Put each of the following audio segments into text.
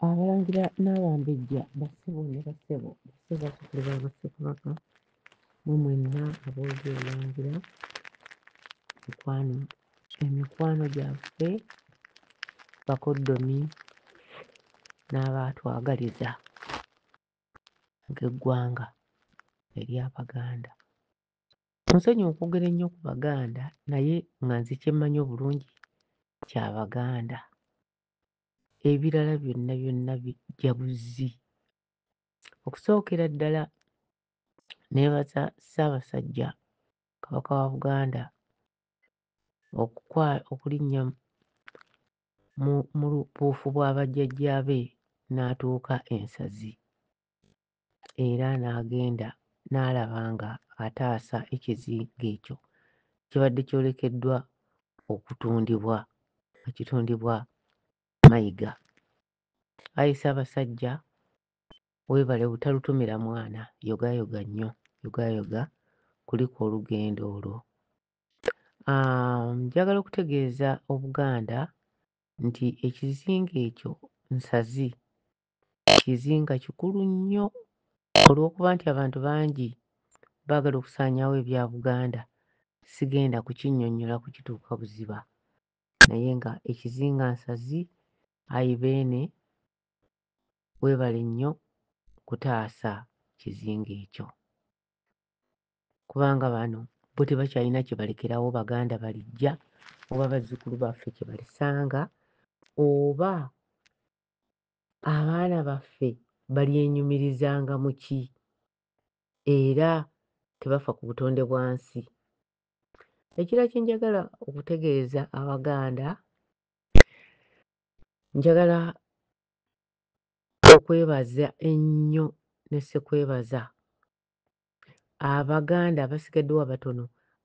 Abalangira n'Abambejja bassebo ne bassebo bazzukulu ba Ssekabaka mmwe mwenna aboogya Obulangira emikwano gyaffe bakoddomi n'abaatwagaliza ng'eggwanga ery'Abaganda. Nsonyiwa okwogera ennyo ku Baganda naye nga nze kye mmanyi obulungi ky'Abaganda. Ebirala byonna byonna bijja buzzi. Okusookera ddala neebaza Ssaabasajja Kabaka wa Buganda okulinnya mu buufu bwa bajjajjaabe n'atuuka ensazi era n'agenda n'alaba nga ataasa ekizinga ekyo kibadde kyolekeddwa okutundibwa nga kitundibwa Mayiga. Ayi Ssaabasajja weebale butalutumira mwana, yogayoga nnyo, yogayoga kuliko olugendo olwo. Njagala okutegeeza Obuganda nti ekizinga ekyo nsazi, kizinga kikulu nnyo olw'okuba nti abantu bangi baagala okusaanyaawo ebya Buganda. Sigenda kukinnyonnyola kukituuka buziba naye nga ekizinga nsazi. Ayi Beene weebale nnyo kutaasa kizinga ekyo kubanga bano bo tebakyalina kye balekerawo Baganda balijja oba bazzukulu baffe kye balisanga oba abaana baffe balyenyumirizanga mu ki era tebafa ku butonde bwansi. Ekirala kye njagala okutegeeza Abaganda, njagala okwebaza ennyo ne ssekwebaza Abaganda abasigaddewo abatono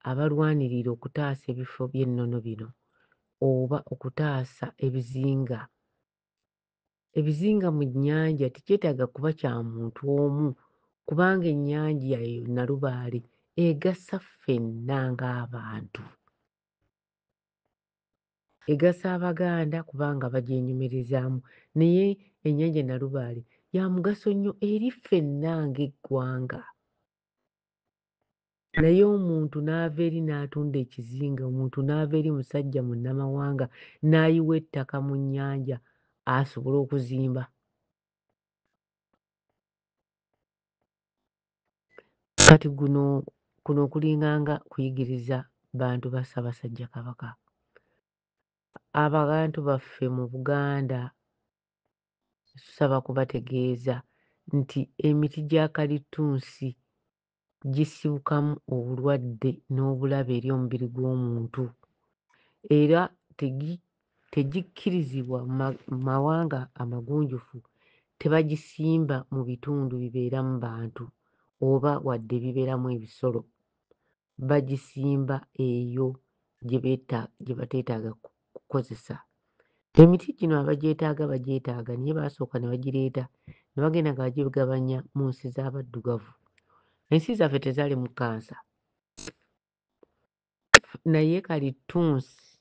abalwanirira okutaasa ebifo by'ennono bino oba okutaasa ebizinga. Ebizinga mu nnyanja tekyetaaga kuba kya muntu omu kubanga ennyanja eyo Nalubaale egasa ffenna ng'abantu. Egasa Abaganda kubanga bagyenyumirizaamu naye ennyanja Nalubaale ya mugaso nnyo eri ffenna ng'eggwanga. Naye omuntu n'ava eri n'atunda ekizinga, omuntu n'ava eri musajja munnamawanga n'ayiwa ettaka mu nnyanja asobole okuzimba. Kati kuno kulinganga kuyigiriza bantu ba Ssaabasajja Kabaka. Abantu baffe mu Buganda tusaba kubategeeza nti emiti gya kalitunsi gisibukamu obulwadde n'obulabe eri omubiri gw'omuntu era tegikkirizibwa mu mawanga amagunjufu, tebagisimba mu bitundu bibeeramu bantu oba wadde bibeeramu ebisolo. Bagisimba eyo gye bateetaaga kukozesa. Emiti gino abagyetaaga bagyetaaga naye baasooka ne bagireeta ne bagenda nga bagigabanya mu nsi z'abaddugavu. Ensi zaffe tezaalimu kkansa naye kalitunsi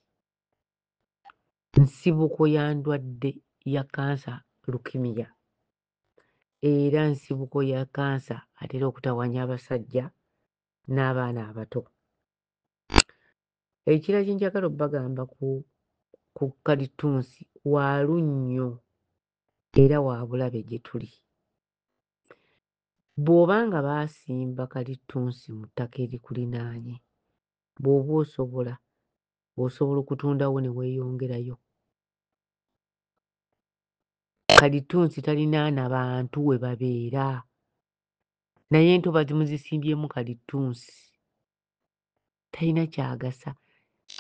nsibuko ya ndwadde ya kkansa lukimiya era nsibuko ya kkansa atera okutawaanya abasajja n'abaana abato. Ekirala kye njagala obbagamba ku kalitunsi waalu nnyo era wa bulabe gye tuli. Bw'oba nga baasimba kalitunsi mu ttaka erikulinaanye bw'oba osobola okutundawo ne weeyongerayo. Kalitunsi talinaana bantu we babeera naye entobazi muzisimbyemu kalitunsi talina kyagasa.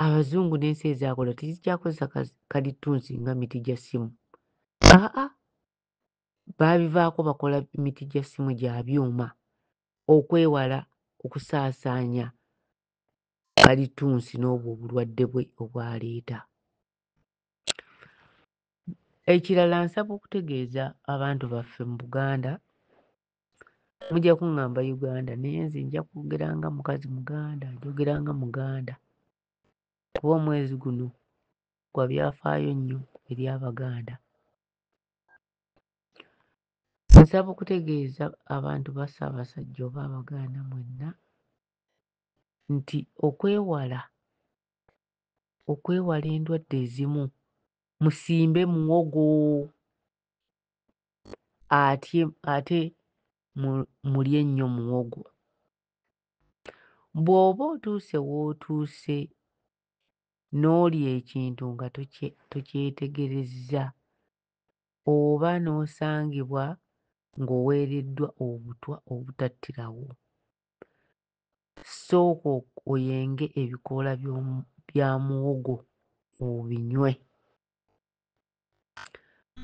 Abazungu n'ensi ezaakola tezikyakozesa kalitunsi nga miti gya ssimu. Baabivaako bakola miti gya ssimu gya byuma okwewala okusaasaanya kalitunsi n'obwo obulwadde bwe obwaleeta. Ekirala nsaba okutegeeza abantu baffe mu Buganda, mujja kuŋŋamba Uganda naye nze nja kwogera nga mukazi Muganda, njogera nga Muganda kuba omwezi guno gwa byafaayo nnyo eri Abaganda. Nsaba okutegeeza abantu ba Ssaabasajja oba Abaganda mwenna nti okwewala endwadde ezimu musimbe muwogo ate mulye nnyo muwogo. Bw'oba otuuse w'otuuse n'olya ekintu nga tokyetegerezza oba n'osangibwa ng'oweereddwa obutwa obutattirawo, sooka oyenge ebikoola bya muwogo obinywe.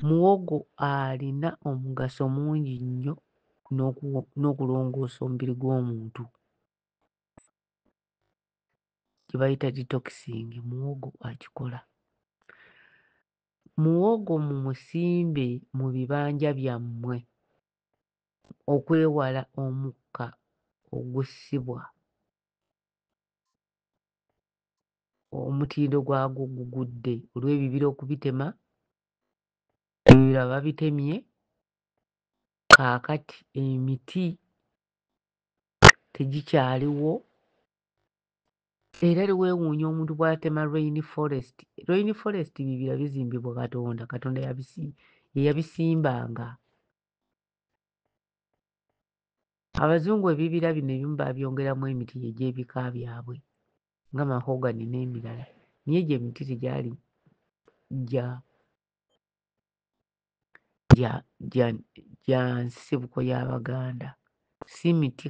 Muwogo alina omugaso mungi nnyo n'okulongoosa omubiri gw'omuntu, kye bayita detoxing, muwogo akikola. Muwogo mumusimbe mu bibanja byammwe okwewala omukka ogussibwa, omutindo gwagwo gugudde olw'ebibira okubitema, ebibira babitemye, kaakati emiti tegikyaliwo. Era weewuunya omuntu bw'atema rainforest. Rainforest bibira bizimbibwa Katonda, Katonda ye yabisimbanga. Abazungu ebibira bino ebimu baabyongeramu emiti egy'ebika byabwe nga mahogany n'emirala, naye gye emiti tegyali gya nsibuko y'Abaganda, si miti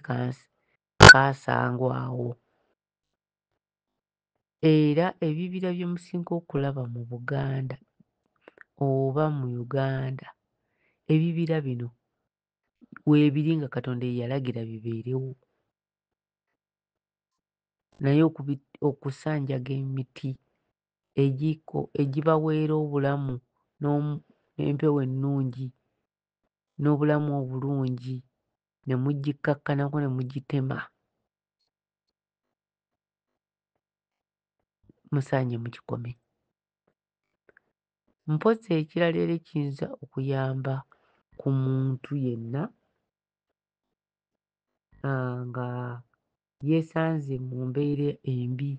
kaasangwawo. Era ebibira bye musinga okulaba mu Buganda oba mu Uganda, ebibira bino weebiri nga Katonda ye yalagira bibeerewo. Naye okusanjaga emiti egibaweera obulamu n'empewo ennungi n'obulamu obulungi ne mugikakkanako ne mugitema, musaanye mukikome. Mpozzi ekirala era ekiyinza okuyamba ku muntu yenna nga yeesanze mu mbeera embi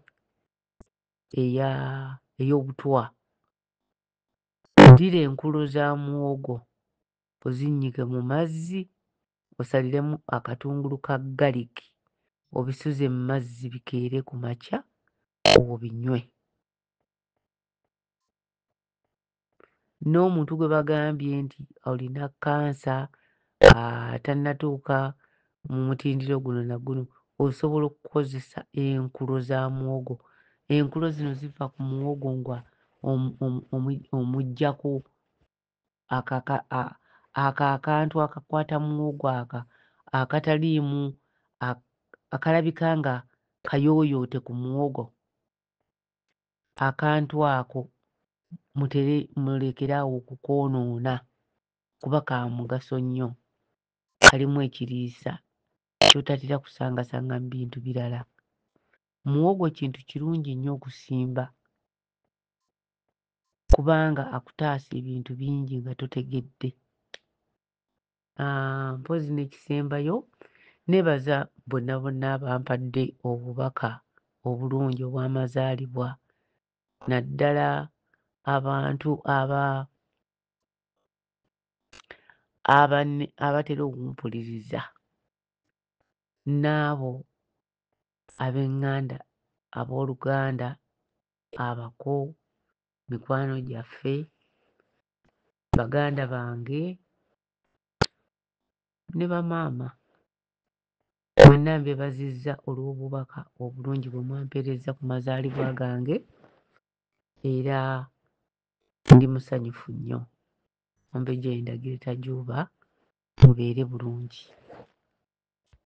ey'obutwa, ddira enkulo za muwogo ozinnyike mu mazzi, osaliremu akatungulu ka garlic, obisuze mu mazzi bikeere ku makya obinywe. N'omuntu gwe bagambye nti olina kansa tannatuuka mu mutindiro guno na guno, osobola okukozesa enkulo za muwogo. Enkulo zino ziva ku muwogo nga omuggyako akantu akakwata muwogo akataliimu akalabika nga kayooyoote ku muwogo. Akantu ako mulekere awo okukoonoona kuba ka mugaso nnyo, kalimu ekiriisa ky'otatera kusangasanga mu bintu birala. Muwogo kintu kirungi nnyo okusimba kubanga akutaasa ebintu bingi nga totegedde. Mpozzi n'ekisembayo, neebaza bonna bonna abampadde obubaka obulungi obw'amazaalibwa, naddala abantu abatera okumpuliriza, n'abo ab'eŋŋanda, abooluganda, abako, mikwano gyaffe, baganda bange ne bamaama, mwenna mbeebazizza olw'obubaka obulungi bwe mwampeerezza ku mazaalibwa gange, era ndi musanyufu nnyo. Omumbejja y'endagirira Tajuuba, mubeere bulungi.